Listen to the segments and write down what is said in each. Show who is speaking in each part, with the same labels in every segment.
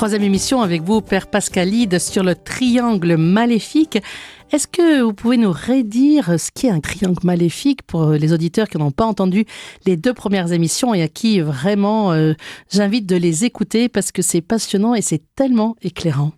Speaker 1: Troisième émission avec vous, Père Pascalide, sur le triangle maléfique. Est-ce que vous pouvez nous redire ce qu'est un triangle maléfique pour les auditeurs qui n'ont pas entendu les 2 premières émissions et à qui vraiment j'invite de les écouter parce que c'est passionnant et c'est tellement éclairant.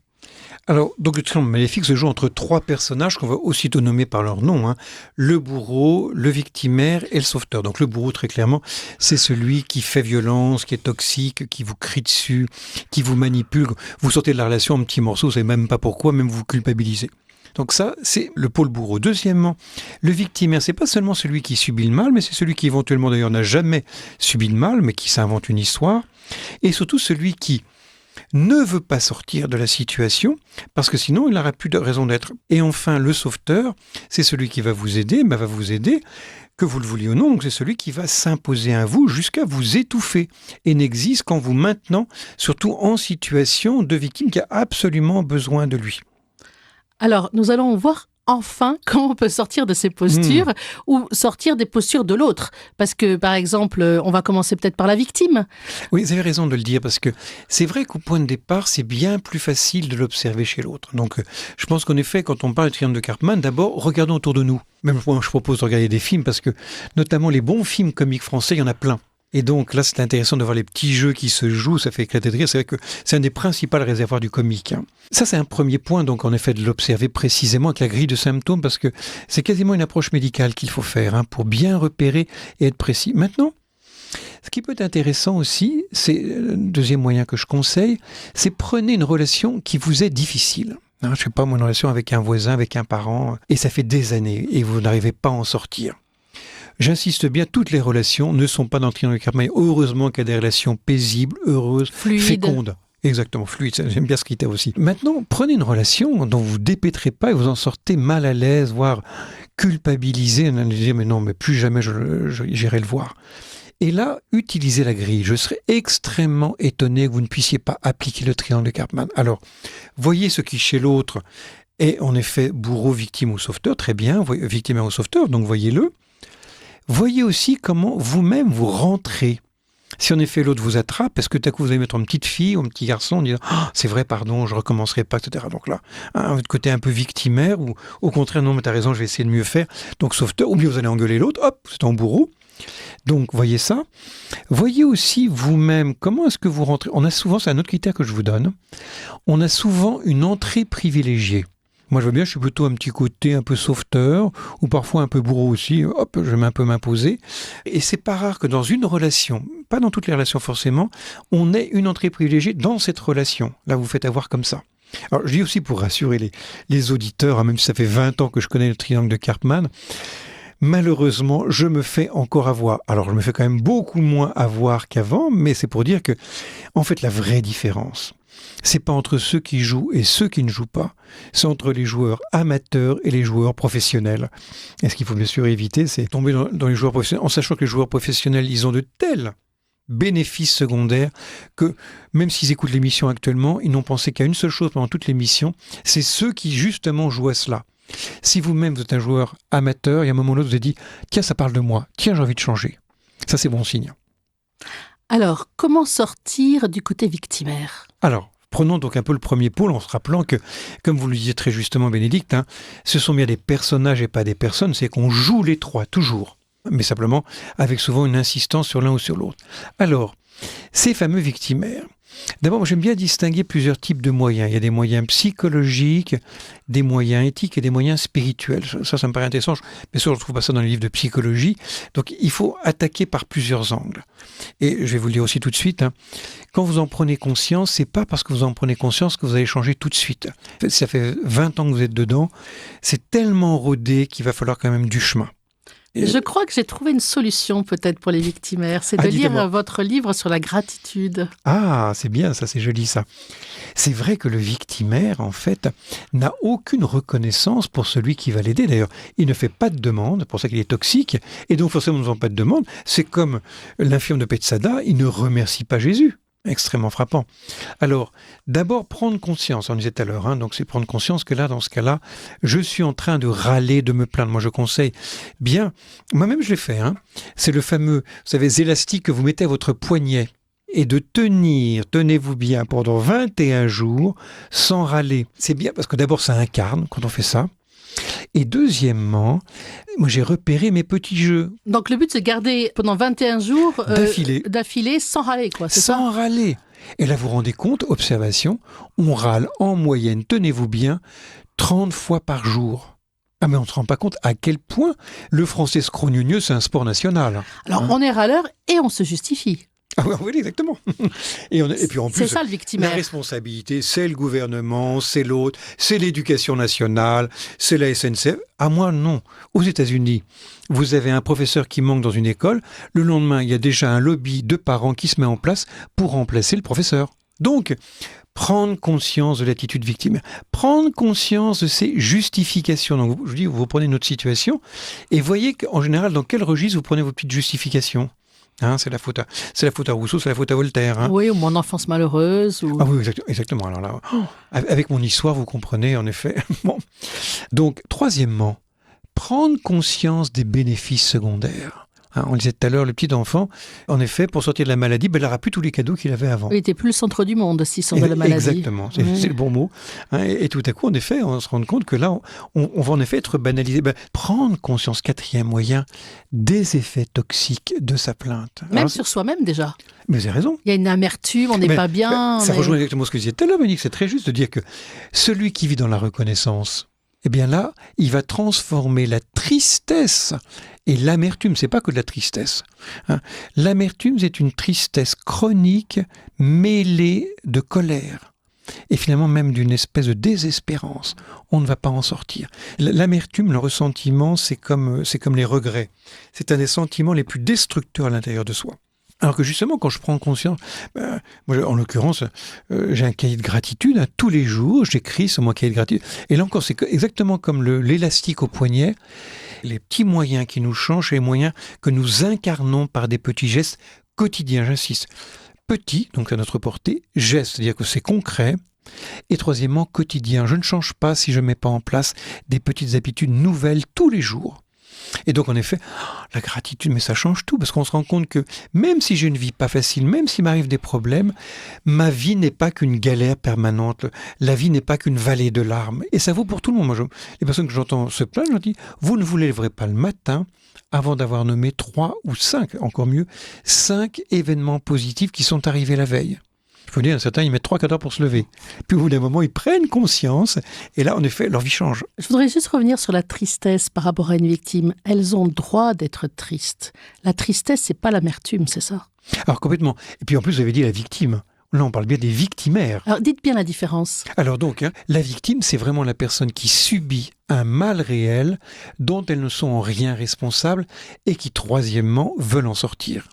Speaker 2: Alors, donc le triangle maléfique se joue entre 3 personnages qu'on va aussitôt nommer par leur nom, le bourreau, le victimaire et le sauveteur. Donc le bourreau, très clairement, c'est celui qui fait violence, qui est toxique, qui vous crie dessus, qui vous manipule. Vous sortez de la relation en petits morceaux, vous ne savez même pas pourquoi, même vous culpabilisez. Donc ça, c'est le pôle bourreau. Deuxièmement, le victimaire, c'est pas seulement celui qui subit le mal, mais c'est celui qui éventuellement d'ailleurs n'a jamais subi le mal, mais qui s'invente une histoire. Et surtout celui qui ne veut pas sortir de la situation, parce que sinon il n'aura plus de raison d'être. Et enfin, le sauveteur, c'est celui qui va vous aider, que vous le vouliez ou non, donc c'est celui qui va s'imposer à vous jusqu'à vous étouffer, et n'existe qu'en vous maintenant, surtout en situation de victime qui a absolument besoin de lui.
Speaker 1: Alors, nous allons voir enfin comment on peut sortir de ces postures ou sortir des postures de l'autre. Parce que, par exemple, on va commencer peut-être par la victime.
Speaker 2: Oui, vous avez raison de le dire, parce que c'est vrai qu'au point de départ, c'est bien plus facile de l'observer chez l'autre. Donc, je pense qu'en effet, quand on parle du triangle de Karpman, d'abord, regardons autour de nous. Même moi, je propose de regarder des films, parce que, notamment les bons films comiques français, il y en a plein. Et donc là, c'est intéressant de voir les petits jeux qui se jouent, ça fait éclater de rire. C'est vrai que c'est un des principaux réservoirs du comique. Ça, c'est un premier point, donc en effet, de l'observer précisément avec la grille de symptômes, parce que c'est quasiment une approche médicale qu'il faut faire pour bien repérer et être précis. Maintenant, ce qui peut être intéressant aussi, c'est le deuxième moyen que je conseille, c'est prenez une relation qui vous est difficile. Je ne sais pas, moi, une relation avec un voisin, avec un parent, et ça fait des années, et vous n'arrivez pas à en sortir. J'insiste bien, toutes les relations ne sont pas dans le triangle de Karpman. Heureusement qu'il y a des relations paisibles, heureuses, fécondes. Exactement, fluide, j'aime bien ce critère aussi. Maintenant, prenez une relation dont vous ne dépêtrez pas et vous en sortez mal à l'aise, voire culpabilisé, mais plus jamais j'irai le voir. Et là, utilisez la grille. Je serais extrêmement étonné que vous ne puissiez pas appliquer le triangle de Karpman. Alors, voyez ce qui chez l'autre est en effet bourreau, victime ou sauveteur, très bien, victime ou sauveteur, donc voyez-le. Voyez aussi comment vous-même vous rentrez. Si en effet l'autre vous attrape, est-ce que tout à coup vous allez mettre une petite fille ou un petit garçon en disant « c'est vrai, pardon, je ne recommencerai pas », etc. Donc là, votre côté un peu victimaire ou au contraire « non, mais tu as raison, je vais essayer de mieux faire ». Donc sauveteur, ou bien vous allez engueuler l'autre, hop, c'est en bourreau. Donc voyez ça. Voyez aussi vous-même comment est-ce que vous rentrez. On a souvent, c'est un autre critère que je vous donne, on a souvent une entrée privilégiée. Moi, je vois bien, je suis plutôt un petit côté un peu sauveteur, ou parfois un peu bourreau aussi, hop, je vais un peu m'imposer. Et c'est pas rare que dans une relation, pas dans toutes les relations forcément, on ait une entrée privilégiée dans cette relation. Là, vous faites avoir comme ça. Alors, je dis aussi pour rassurer les auditeurs, même si ça fait 20 ans que je connais le triangle de Karpman, malheureusement, je me fais encore avoir. Alors, je me fais quand même beaucoup moins avoir qu'avant, mais c'est pour dire que, en fait, la vraie différence, c'est pas entre ceux qui jouent et ceux qui ne jouent pas, c'est entre les joueurs amateurs et les joueurs professionnels. Et ce qu'il faut bien sûr éviter, c'est tomber dans les joueurs professionnels, en sachant que les joueurs professionnels, ils ont de tels bénéfices secondaires que même s'ils écoutent l'émission actuellement, ils n'ont pensé qu'à une seule chose pendant toute l'émission, c'est ceux qui justement jouent à cela. Si vous-même vous êtes un joueur amateur, il y a un moment ou l'autre, vous avez dit « tiens, ça parle de moi, tiens, j'ai envie de changer ». Ça, c'est bon signe.
Speaker 1: Alors, comment sortir du côté victimaire ?
Speaker 2: Alors, prenons donc un peu le premier pôle en se rappelant que, comme vous le disiez très justement Bénédicte, ce sont bien des personnages et pas des personnes, c'est qu'on joue les 3 toujours, mais simplement avec souvent une insistance sur l'un ou sur l'autre. Alors, ces fameux victimaires, d'abord, moi, j'aime bien distinguer plusieurs types de moyens. Il y a des moyens psychologiques, des moyens éthiques et des moyens spirituels. Ça me paraît intéressant. Bien sûr, je ne trouve pas ça dans les livres de psychologie. Donc, il faut attaquer par plusieurs angles. Et je vais vous le dire aussi tout de suite, quand vous en prenez conscience, c'est pas parce que vous en prenez conscience que vous allez changer tout de suite. Ça fait 20 ans que vous êtes dedans. C'est tellement rodé qu'il va falloir quand même du chemin.
Speaker 1: Je crois que j'ai trouvé une solution peut-être pour les victimaires, c'est de lire votre livre sur la gratitude.
Speaker 2: Ah, c'est bien, ça, c'est joli ça. C'est vrai que le victimaire, en fait, n'a aucune reconnaissance pour celui qui va l'aider. D'ailleurs, il ne fait pas de demande, pour ça qu'il est toxique, et donc forcément, nous n'avons pas de demande. C'est comme l'infirme de Bethsaïda, il ne remercie pas Jésus. Extrêmement frappant. Alors, d'abord, prendre conscience, on disait tout à l'heure, donc c'est prendre conscience que là, dans ce cas-là, je suis en train de râler, de me plaindre. Moi, je conseille bien, moi-même je l'ai fait, c'est le fameux, vous savez, élastique que vous mettez à votre poignet. est de tenir, tenez-vous bien, pendant 21 jours sans râler. C'est bien parce que d'abord ça incarne quand on fait ça. Et deuxièmement, moi j'ai repéré mes petits jeux.
Speaker 1: Donc le but c'est de garder pendant 21 jours d'affilée sans râler, quoi, c'est ça ?
Speaker 2: Sans râler. Et là vous vous rendez compte, observation, on râle en moyenne, tenez-vous bien, 30 fois par jour. Ah mais on ne se rend pas compte à quel point le français scrogneux, c'est un sport national.
Speaker 1: Alors on est râleur et on se justifie.
Speaker 2: Ah oui, exactement. Et puis en plus,
Speaker 1: c'est ça le victimaire.
Speaker 2: La responsabilité, c'est le gouvernement, c'est l'autre, c'est l'éducation nationale, c'est la SNCF. À moi, non. Aux États-Unis, vous avez un professeur qui manque dans une école. Le lendemain, il y a déjà un lobby de parents qui se met en place pour remplacer le professeur. Donc, prendre conscience de l'attitude victimaire, prendre conscience de ces justifications. Donc, je vous dis, vous prenez notre situation et voyez qu'en général, dans quel registre vous prenez vos petites justifications. C'est la faute à Rousseau, c'est la faute à Voltaire.
Speaker 1: Oui, ou mon enfance malheureuse. Ou...
Speaker 2: Ah oui, exactement. Alors là, avec mon histoire, vous comprenez, en effet. Bon. Donc, troisièmement, prendre conscience des bénéfices secondaires. On disait tout à l'heure, le petit enfant, en effet, pour sortir de la maladie, il n'aura plus tous les cadeaux qu'il avait avant.
Speaker 1: Il n'était plus le centre du monde s'il sort de la maladie.
Speaker 2: Exactement, c'est le bon mot. Et tout à coup, en effet, on se rend compte que là, on va en effet être banalisé. Prendre conscience, quatrième moyen, des effets toxiques de sa plainte.
Speaker 1: Même sur soi-même déjà.
Speaker 2: Mais vous avez raison.
Speaker 1: Il y a une amertume, on n'est pas bien.
Speaker 2: Ça rejoint exactement ce que je disais tout à l'heure, Monique, c'est très juste de dire que celui qui vit dans la reconnaissance, eh bien là, il va transformer la tristesse et l'amertume. C'est pas que de la tristesse. L'amertume, c'est une tristesse chronique mêlée de colère. Et finalement même d'une espèce de désespérance. On ne va pas en sortir. L'amertume, le ressentiment, c'est comme les regrets. C'est un des sentiments les plus destructeurs à l'intérieur de soi. Alors que justement, quand je prends conscience, moi, en l'occurrence, j'ai un cahier de gratitude. Tous les jours, j'écris sur mon cahier de gratitude. Et là encore, c'est exactement comme l'élastique au poignet. Les petits moyens qui nous changent, c'est les moyens que nous incarnons par des petits gestes quotidiens, j'insiste. Petits, donc à notre portée, gestes, c'est-à-dire que c'est concret. Et troisièmement, quotidien. Je ne change pas si je ne mets pas en place des petites habitudes nouvelles tous les jours. Et donc, en effet, la gratitude, mais ça change tout, parce qu'on se rend compte que même si je ne vis pas facile, même s'il m'arrive des problèmes, ma vie n'est pas qu'une galère permanente, la vie n'est pas qu'une vallée de larmes. Et ça vaut pour tout le monde. Moi, les personnes que j'entends se plaindre, je leur dis, vous ne vous lèverez pas le matin avant d'avoir nommé 3 ou 5, encore mieux, 5 événements positifs qui sont arrivés la veille. Il faut dire, certains, ils mettent 3-4 heures pour se lever. Puis au bout d'un moment, ils prennent conscience. Et là, en effet, leur vie change.
Speaker 1: Je voudrais juste revenir sur la tristesse par rapport à une victime. Elles ont le droit d'être tristes. La tristesse, c'est pas l'amertume, c'est ça ?
Speaker 2: Alors complètement. Et puis en plus, vous avez dit la victime. Là, on parle bien des victimaires.
Speaker 1: Alors dites bien la différence.
Speaker 2: Alors donc, la victime, c'est vraiment la personne qui subit un mal réel dont elles ne sont en rien responsables et qui, troisièmement, veulent en sortir.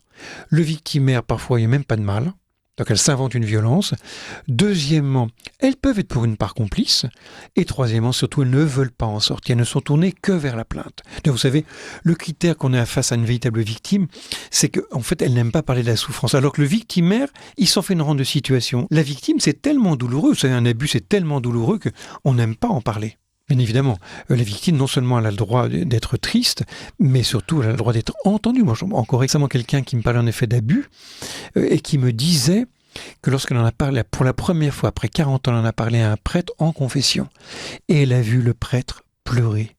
Speaker 2: Le victimaire, parfois, il n'y a même pas de mal. Donc elles s'inventent une violence. Deuxièmement, elles peuvent être pour une part complice. Et troisièmement, surtout, elles ne veulent pas en sortir. Elles ne sont tournées que vers la plainte. Donc, vous savez, le critère qu'on a face à une véritable victime, c'est qu'en fait, elle n'aime pas parler de la souffrance. Alors que le victimaire, il s'en fait une rente de situation. La victime, c'est tellement douloureux. Vous savez, un abus, c'est tellement douloureux qu'on n'aime pas en parler. Bien évidemment, la victime, non seulement elle a le droit d'être triste, mais surtout elle a le droit d'être entendue. Moi, encore récemment, quelqu'un qui me parlait en effet d'abus et qui me disait que lorsqu'elle en a parlé pour la première fois, après 40 ans, elle en a parlé à un prêtre en confession. Et elle a vu le prêtre pleurer.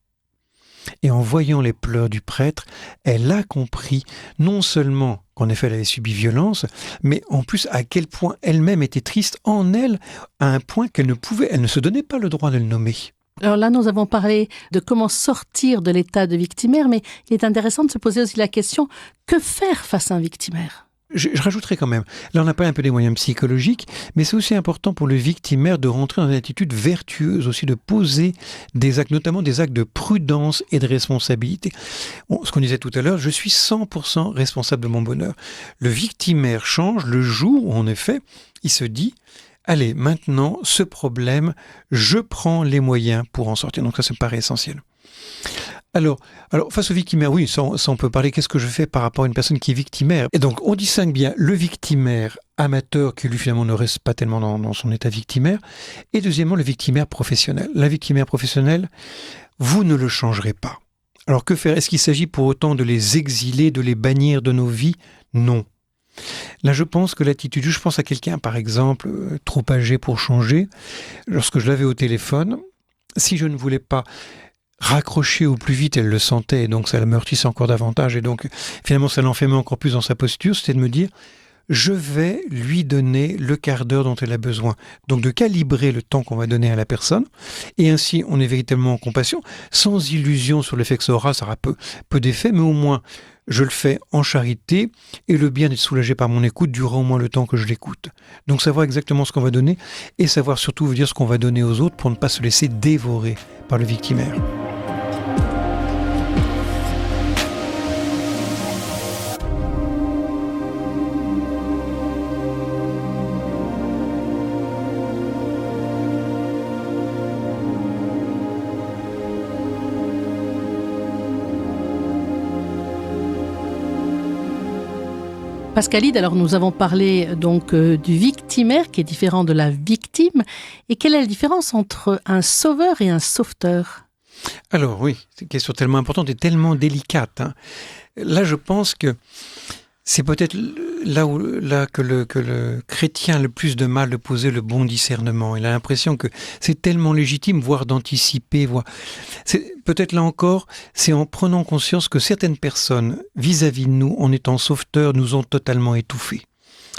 Speaker 2: Et en voyant les pleurs du prêtre, elle a compris non seulement qu'en effet elle avait subi violence, mais en plus à quel point elle-même était triste en elle, à un point qu'elle ne se donnait pas le droit de le nommer.
Speaker 1: Alors là, nous avons parlé de comment sortir de l'état de victimaire, mais il est intéressant de se poser aussi la question, que faire face à un victimaire ?
Speaker 2: Je rajouterai quand même, là on a parlé un peu des moyens psychologiques, mais c'est aussi important pour le victimaire de rentrer dans une attitude vertueuse, aussi de poser des actes, notamment des actes de prudence et de responsabilité. Ce qu'on disait tout à l'heure, je suis 100% responsable de mon bonheur. Le victimaire change le jour où en effet, il se dit, allez, maintenant, ce problème, je prends les moyens pour en sortir. Donc ça me paraît essentiel. Alors, face au victimaire, oui, ça on peut parler, qu'est-ce que je fais par rapport à une personne qui est victimaire ? Et donc, on distingue bien le victimaire amateur, qui lui finalement ne reste pas tellement dans son état victimaire, et deuxièmement, le victimaire professionnel. La victimaire professionnelle, vous ne le changerez pas. Alors, que faire ? Est-ce qu'il s'agit pour autant de les exiler, de les bannir de nos vies ? Non. Là, je pense que l'attitude, je pense à quelqu'un, par exemple, trop âgé pour changer. Lorsque je l'avais au téléphone, si je ne voulais pas raccrocher au plus vite, elle le sentait, et donc ça l'amortissait encore davantage, et donc finalement ça l'enfermait encore plus dans sa posture, c'était de me dire, je vais lui donner le quart d'heure dont elle a besoin. Donc de calibrer le temps qu'on va donner à la personne, et ainsi on est véritablement en compassion, sans illusion sur le fait que ça aura peu d'effet, mais au moins je le fais en charité, et le bien d'être soulagé par mon écoute durera au moins le temps que je l'écoute. Donc savoir exactement ce qu'on va donner, et savoir surtout veut dire ce qu'on va donner aux autres pour ne pas se laisser dévorer par le victimaire.
Speaker 1: Pascal Ide, alors nous avons parlé donc du victimaire qui est différent de la victime. Et quelle est la différence entre un sauveur et un sauveteur ?
Speaker 2: Alors oui, c'est une question tellement importante et tellement délicate. Là, je pense que c'est peut-être là que le chrétien a le plus de mal de poser le bon discernement. Il a l'impression que c'est tellement légitime, voire d'anticiper, c'est peut-être là encore, c'est en prenant conscience que certaines personnes, vis-à-vis de nous, en étant sauveteurs, nous ont totalement étouffés.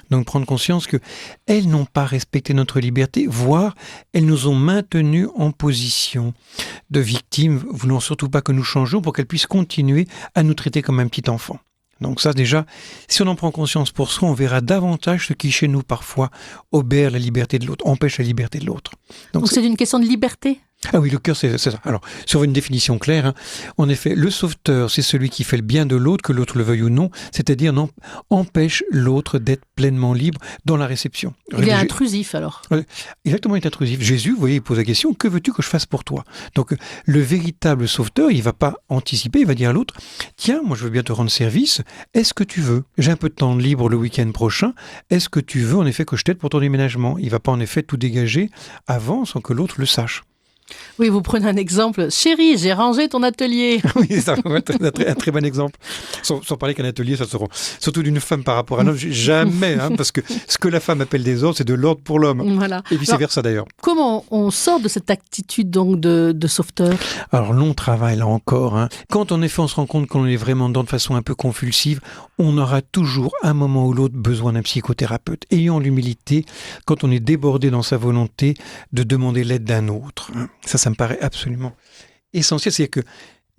Speaker 2: Donc prendre conscience qu'elles n'ont pas respecté notre liberté, voire elles nous ont maintenus en position de victimes, voulant surtout pas que nous changions pour qu'elles puissent continuer à nous traiter comme un petit enfant. Donc ça déjà, si on en prend conscience pour soi, on verra davantage ce qui chez nous parfois obère la liberté de l'autre, empêche la liberté de l'autre.
Speaker 1: Donc c'est une question de liberté ?
Speaker 2: Ah oui, le cœur, c'est ça. Alors, sur une définition claire, en effet, le sauveteur, c'est celui qui fait le bien de l'autre, que l'autre le veuille ou non, c'est-à-dire empêche l'autre d'être pleinement libre dans la réception.
Speaker 1: Il est intrusif alors.
Speaker 2: Exactement, il est intrusif. Jésus, vous voyez, il pose la question, que veux-tu que je fasse pour toi ? Donc, le véritable sauveteur, il ne va pas anticiper, il va dire à l'autre, tiens, moi je veux bien te rendre service, est-ce que tu veux ? J'ai un peu de temps libre le week-end prochain, est-ce que tu veux en effet que je t'aide pour ton déménagement ? Il ne va pas en effet tout dégager avant sans que l'autre le sache.
Speaker 1: Oui, vous prenez un exemple. Chérie, j'ai rangé ton atelier.
Speaker 2: Oui, c'est un très bon exemple. Sans parler qu'un atelier, ça sera surtout d'une femme par rapport à un homme, jamais, parce que ce que la femme appelle des ordres, c'est de l'ordre pour l'homme.
Speaker 1: Voilà.
Speaker 2: Et vice-versa d'ailleurs.
Speaker 1: Comment on sort de cette attitude donc de sauveteur ?
Speaker 2: Alors, long travail là encore. Quand en effet on se rend compte qu'on est vraiment dedans de façon un peu compulsive, on aura toujours un moment ou l'autre besoin d'un psychothérapeute. Ayant l'humilité, quand on est débordé dans sa volonté, de demander l'aide d'un autre. Ça me paraît absolument essentiel. C'est-à-dire que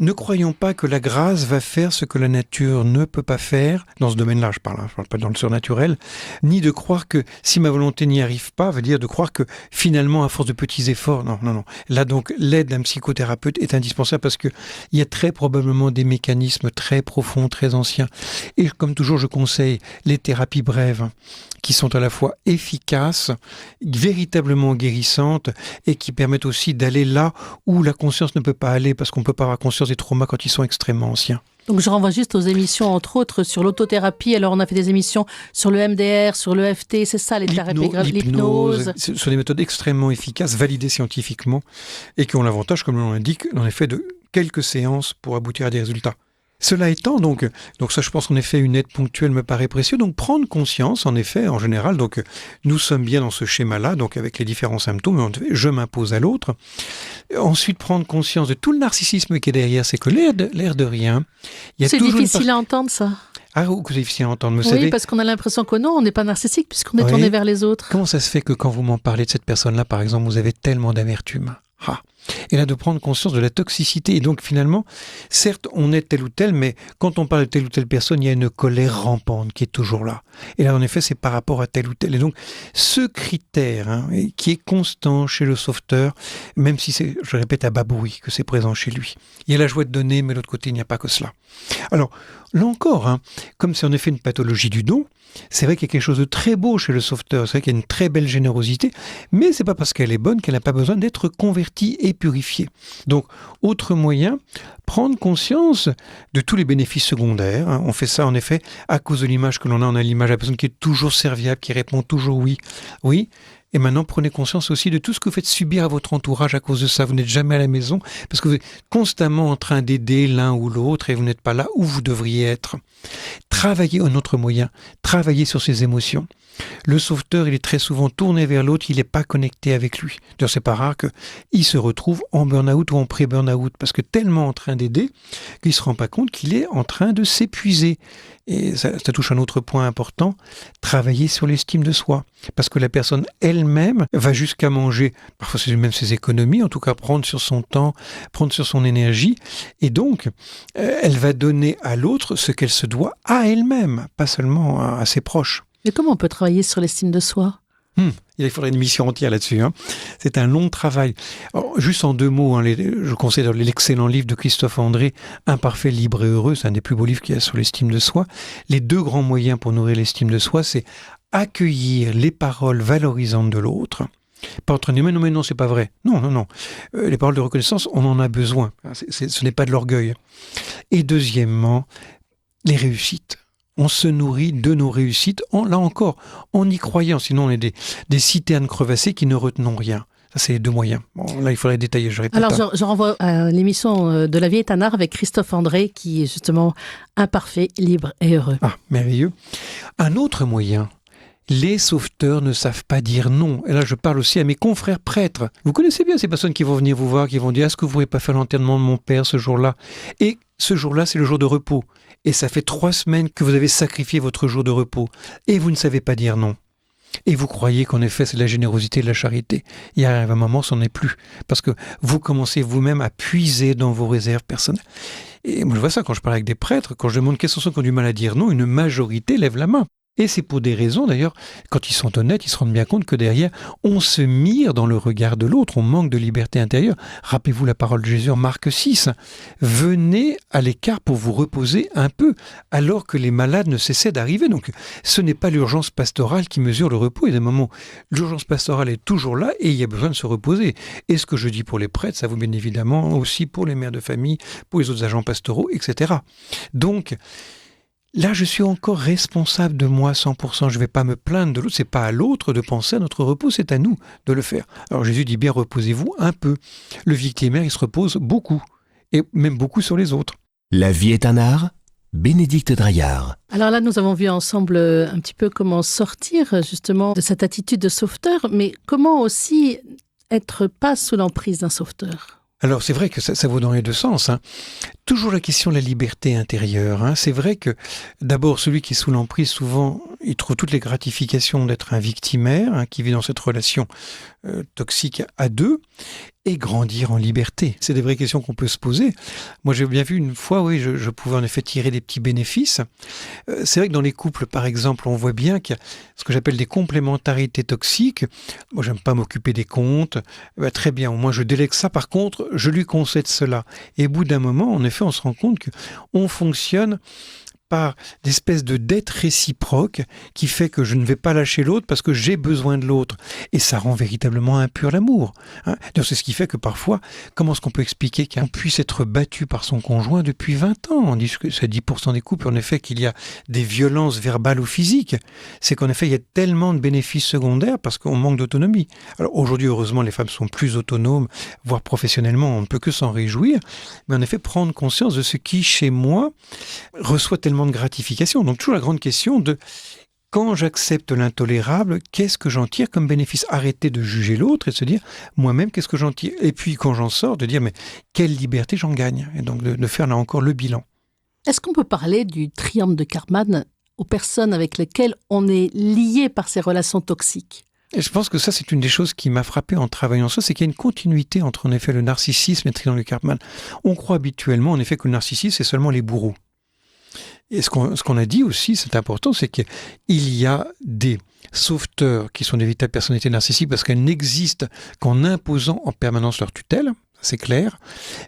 Speaker 2: ne croyons pas que la grâce va faire ce que la nature ne peut pas faire. Dans ce domaine-là, je parle pas dans le surnaturel. Ni de croire que si ma volonté n'y arrive pas, veut dire de croire que finalement, à force de petits efforts, non. Là donc, l'aide d'un psychothérapeute est indispensable parce qu'il y a très probablement des mécanismes très profonds, très anciens. Et comme toujours, je conseille les thérapies brèves qui sont à la fois efficaces, véritablement guérissantes et qui permettent aussi d'aller là où la conscience ne peut pas aller parce qu'on ne peut pas avoir conscience des traumas quand ils sont extrêmement anciens.
Speaker 1: Donc je renvoie juste aux émissions, entre autres, sur l'autothérapie. Alors on a fait des émissions sur le MDR, sur l'EFT, c'est ça les thérapies graves, l'hypnose.
Speaker 2: Ce sont des méthodes extrêmement efficaces, validées scientifiquement et qui ont l'avantage, comme on l'indique, en effet, de quelques séances pour aboutir à des résultats. Cela étant, donc ça je pense en effet une aide ponctuelle me paraît précieux, donc prendre conscience en effet en général, donc nous sommes bien dans ce schéma-là, donc avec les différents symptômes, je m'impose à l'autre, ensuite prendre conscience de tout le narcissisme qui est derrière, c'est que l'air de rien, il y a
Speaker 1: c'est
Speaker 2: toujours
Speaker 1: difficile à entendre ça.
Speaker 2: Ah, c'est difficile à entendre, vous
Speaker 1: oui,
Speaker 2: savez.
Speaker 1: parce qu'on a l'impression que non, on n'est pas narcissique puisqu'on est tourné vers les autres.
Speaker 2: Comment ça se fait que quand vous m'en parlez de cette personne-là, par exemple, vous avez tellement d'amertume ? Et là, de prendre conscience de la toxicité. Et donc, finalement, certes, on est tel ou tel, mais quand on parle de telle ou telle personne, il y a une colère rampante qui est toujours là. Et là, en effet, c'est par rapport à tel ou tel. Et donc, ce critère qui est constant chez le sauveteur, même si c'est, je répète, à bas bruit que c'est présent chez lui. Il y a la joie de donner, mais de l'autre côté, il n'y a pas que cela. Alors, là encore, comme c'est en effet une pathologie du don, c'est vrai qu'il y a quelque chose de très beau chez le sauveteur, c'est vrai qu'il y a une très belle générosité, mais c'est pas parce qu'elle est bonne qu'elle n'a pas besoin d'être convertie et purifiée. Donc, autre moyen, prendre conscience de tous les bénéfices secondaires. On fait ça en effet à cause de l'image que l'on a. On a l'image de la personne qui est toujours serviable, qui répond toujours oui. Oui. Et maintenant, prenez conscience aussi de tout ce que vous faites subir à votre entourage à cause de ça. Vous n'êtes jamais à la maison parce que vous êtes constamment en train d'aider l'un ou l'autre et vous n'êtes pas là où vous devriez être. Travaillez un autre moyen, travaillez sur ses émotions. Le sauveteur, il est très souvent tourné vers l'autre, il n'est pas connecté avec lui. D'ailleurs, c'est pas rare qu'il se retrouve en burn-out ou en pré-burn-out parce que tellement en train d'aider qu'il ne se rend pas compte qu'il est en train de s'épuiser. Et ça touche un autre point important, travailler sur l'estime de soi. Parce que la personne elle-même va jusqu'à manger, parfois c'est même ses économies, en tout cas prendre sur son temps, prendre sur son énergie. Et donc, elle va donner à l'autre ce qu'elle se doit à elle-même, pas seulement à ses proches.
Speaker 1: Mais comment on peut travailler sur l'estime de soi ?
Speaker 2: Il faudrait une mission entière là-dessus. C'est un long travail. Alors, juste en 2 mots, je conseille l'excellent livre de Christophe André, Imparfait, libre et heureux. C'est un des plus beaux livres qu'il y a sur l'estime de soi. Les 2 grands moyens pour nourrir l'estime de soi, c'est accueillir les paroles valorisantes de l'autre. Pas entraîner, mais non, c'est pas vrai. Non. Les paroles de reconnaissance, on en a besoin. Ce n'est pas de l'orgueil. Et deuxièmement, les réussites. On se nourrit de nos réussites, là encore, en y croyant. Sinon, on est des citernes crevassées qui ne retenons rien. Ça, c'est les 2 moyens. Bon, là, il faudrait détailler, je répète.
Speaker 1: Alors, je renvoie à l'émission de La vie est un art avec Christophe André, qui est justement imparfait, libre et heureux.
Speaker 2: Ah, merveilleux. Un autre moyen, les sauveteurs ne savent pas dire non. Et là, je parle aussi à mes confrères prêtres. Vous connaissez bien ces personnes qui vont venir vous voir, qui vont dire « Est-ce que vous ne pourriez pas faire l'enterrement de mon père ce jour-là ?» Et ce jour-là, c'est le jour de repos. Et ça fait 3 semaines que vous avez sacrifié votre jour de repos. Et vous ne savez pas dire non. Et vous croyez qu'en effet, c'est de la générosité et de la charité. Il arrive un moment, ça n'en est plus. Parce que vous commencez vous-même à puiser dans vos réserves personnelles. Et moi, je vois ça quand je parle avec des prêtres, quand je demande quels sont ceux qui ont du mal à dire non, une majorité lève la main. Et c'est pour des raisons, d'ailleurs, quand ils sont honnêtes, ils se rendent bien compte que derrière, on se mire dans le regard de l'autre, on manque de liberté intérieure. Rappelez-vous la parole de Jésus en Marc 6. Venez à l'écart pour vous reposer un peu, alors que les malades ne cessaient d'arriver. Donc, ce n'est pas l'urgence pastorale qui mesure le repos. Il y a des moments où l'urgence pastorale est toujours là et il y a besoin de se reposer. Et ce que je dis pour les prêtres, ça vaut bien évidemment aussi pour les mères de famille, pour les autres agents pastoraux, etc. Donc, là, je suis encore responsable de moi 100%. Je ne vais pas me plaindre de l'autre. Ce n'est pas à l'autre de penser à notre repos, c'est à nous de le faire. Alors Jésus dit bien, reposez-vous un peu. Le victimaire, il se repose beaucoup, et même beaucoup sur les autres.
Speaker 3: La vie est un art, Bénédicte Draillard.
Speaker 1: Alors là, nous avons vu ensemble un petit peu comment sortir justement de cette attitude de sauveteur, mais comment aussi être pas sous l'emprise d'un sauveteur.
Speaker 2: Alors c'est vrai que ça vaut dans les 2 sens. Toujours la question de la liberté intérieure. C'est vrai que d'abord celui qui est sous l'emprise, souvent il trouve toutes les gratifications d'être un victimaire qui vit dans cette relation toxique à 2 et grandir en liberté. C'est des vraies questions qu'on peut se poser. Moi j'ai bien vu une fois, oui, je pouvais en effet tirer des petits bénéfices. C'est vrai que dans les couples par exemple, on voit bien qu'il y a ce que j'appelle des complémentarités toxiques. Moi j'aime pas m'occuper des comptes. Très bien, au moins je délègue ça. Par contre, je lui concède cela. Et au bout d'un moment, en effet, on se rend compte qu'on fonctionne par d'espèces de dette réciproque qui fait que je ne vais pas lâcher l'autre parce que j'ai besoin de l'autre. Et ça rend véritablement impur l'amour. Donc c'est ce qui fait que parfois, comment est-ce qu'on peut expliquer qu'on puisse être battu par son conjoint depuis 20 ans ? On dit que c'est 10% des couples, en effet, qu'il y a des violences verbales ou physiques. C'est qu'en effet, il y a tellement de bénéfices secondaires parce qu'on manque d'autonomie. Alors aujourd'hui, heureusement, les femmes sont plus autonomes, voire professionnellement, on ne peut que s'en réjouir. Mais en effet, prendre conscience de ce qui, chez moi, reçoit tellement de gratification. Donc toujours la grande question de quand j'accepte l'intolérable, qu'est-ce que j'en tire comme bénéfice ? Arrêter de juger l'autre et de se dire moi-même qu'est-ce que j'en tire ? Et puis quand j'en sors, de dire mais quelle liberté j'en gagne ? Et donc de faire là encore le bilan.
Speaker 1: Est-ce qu'on peut parler du triangle de Karpman aux personnes avec lesquelles on est lié par ces relations toxiques ?
Speaker 2: Et je pense que ça, c'est une des choses qui m'a frappé en travaillant ça, c'est qu'il y a une continuité entre en effet le narcissisme et le triangle de Karpman. On croit habituellement en effet que le narcissisme, c'est seulement les bourreaux. Et ce qu'on a dit aussi, c'est important, c'est qu'il y a des sauveteurs qui sont des véritables personnalités narcissiques parce qu'elles n'existent qu'en imposant en permanence leur tutelle, c'est clair,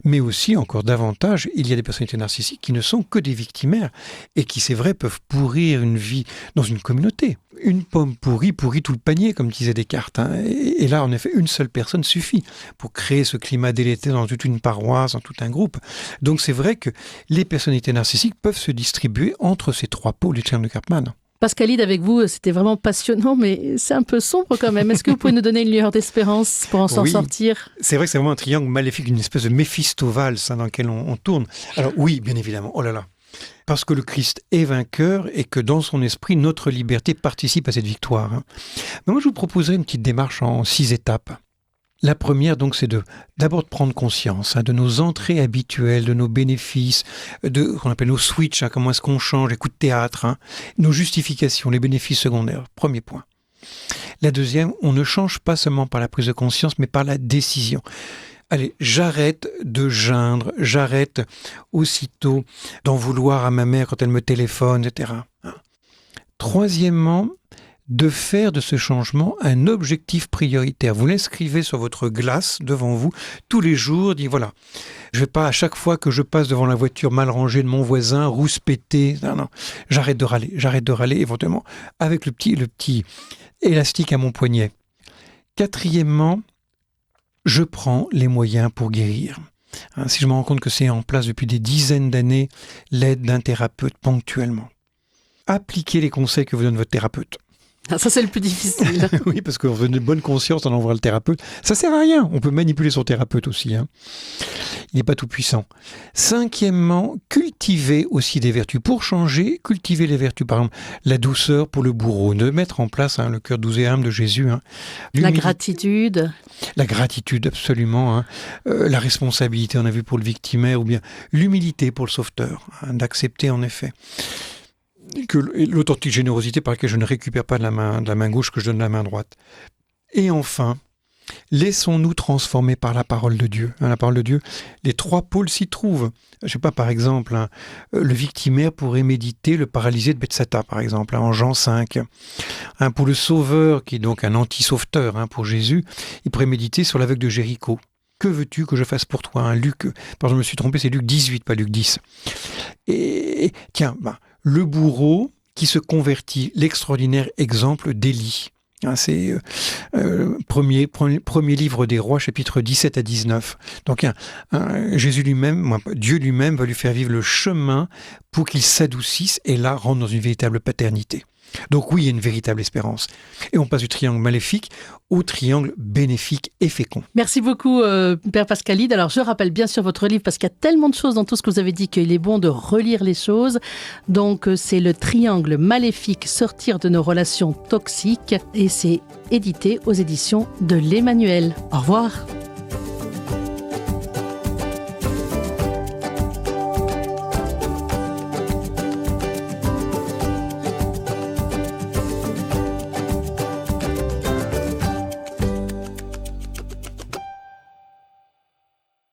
Speaker 2: mais aussi, encore davantage, il y a des personnalités narcissiques qui ne sont que des victimaires et qui, c'est vrai, peuvent pourrir une vie dans une communauté. Une pomme pourrit tout le panier, comme disait Descartes. Et là, en effet, une seule personne suffit pour créer ce climat délétère dans toute une paroisse, dans tout un groupe. Donc c'est vrai que les personnalités narcissiques peuvent se distribuer entre ces 3 pôles du triangle de Karpman.
Speaker 1: Pascalide, avec vous, c'était vraiment passionnant, mais c'est un peu sombre quand même. Est-ce que vous pouvez nous donner une lueur d'espérance pour en s'en sortir ?
Speaker 2: C'est vrai que c'est vraiment un triangle maléfique, une espèce de Méphisto-valse dans lequel on tourne. Alors oui, bien évidemment, oh là là. Parce que le Christ est vainqueur et que dans son esprit, notre liberté participe à cette victoire. Mais moi, je vous proposerais une petite démarche en 6 étapes. La première, donc, c'est d'abord de prendre conscience de nos entrées habituelles, de nos bénéfices, de ce qu'on appelle nos switches, comment est-ce qu'on change, les coups de théâtre, nos justifications, les bénéfices secondaires. Premier point. La deuxième, on ne change pas seulement par la prise de conscience, mais par la décision. Allez, j'arrête de geindre, j'arrête aussitôt d'en vouloir à ma mère quand elle me téléphone, etc. Troisièmement, de faire de ce changement un objectif prioritaire. Vous l'inscrivez sur votre glace devant vous tous les jours, dites voilà, je ne vais pas à chaque fois que je passe devant la voiture mal rangée de mon voisin, rouspéter, non, j'arrête de râler éventuellement avec le petit élastique à mon poignet. Quatrièmement, je prends les moyens pour guérir. Si je me rends compte que c'est en place depuis des dizaines d'années, l'aide d'un thérapeute ponctuellement. Appliquez les conseils que vous donne votre thérapeute.
Speaker 1: Ça, c'est le plus difficile.
Speaker 2: Oui, parce qu'on veut une bonne conscience en envoie le thérapeute. Ça sert à rien. On peut manipuler son thérapeute aussi. Il n'est pas tout puissant. Cinquièmement, cultiver aussi des vertus. Pour changer, cultiver les vertus. Par exemple, la douceur pour le bourreau. De mettre en place le cœur doux et humble de Jésus.
Speaker 1: La gratitude. La
Speaker 2: gratitude, absolument. La responsabilité, on a vu pour le victimaire. Ou bien l'humilité pour le sauveteur. D'accepter, en effet, que l'authentique générosité par laquelle je ne récupère pas de la main gauche que je donne de la main droite. Et enfin, laissons-nous transformer par la parole de Dieu. La parole de Dieu, les 3 pôles s'y trouvent. Je ne sais pas, par exemple, le victimaire pourrait méditer le paralysé de Bethsaida, par exemple, en Jean 5. Pour le sauveur, qui est donc un anti-sauveteur pour Jésus, il pourrait méditer sur l'aveugle de Jéricho. Que veux-tu que je fasse pour toi ? Luc, pardon, je me suis trompé, c'est Luc 18, pas Luc 10. Et tiens, le bourreau qui se convertit, l'extraordinaire exemple d'Élie. C'est premier livre des rois, chapitre 17 à 19. Donc Jésus lui-même, Dieu lui-même va lui faire vivre le chemin pour qu'il s'adoucisse et là rentre dans une véritable paternité. Donc oui, il y a une véritable espérance. Et on passe du triangle maléfique au triangle bénéfique et fécond.
Speaker 1: Merci beaucoup, Père Pascalide. Alors, je rappelle bien sûr votre livre parce qu'il y a tellement de choses dans tout ce que vous avez dit qu'il est bon de relire les choses. Donc, c'est le triangle maléfique, sortir de nos relations toxiques. Et c'est édité aux éditions de l'Emmanuel. Au revoir.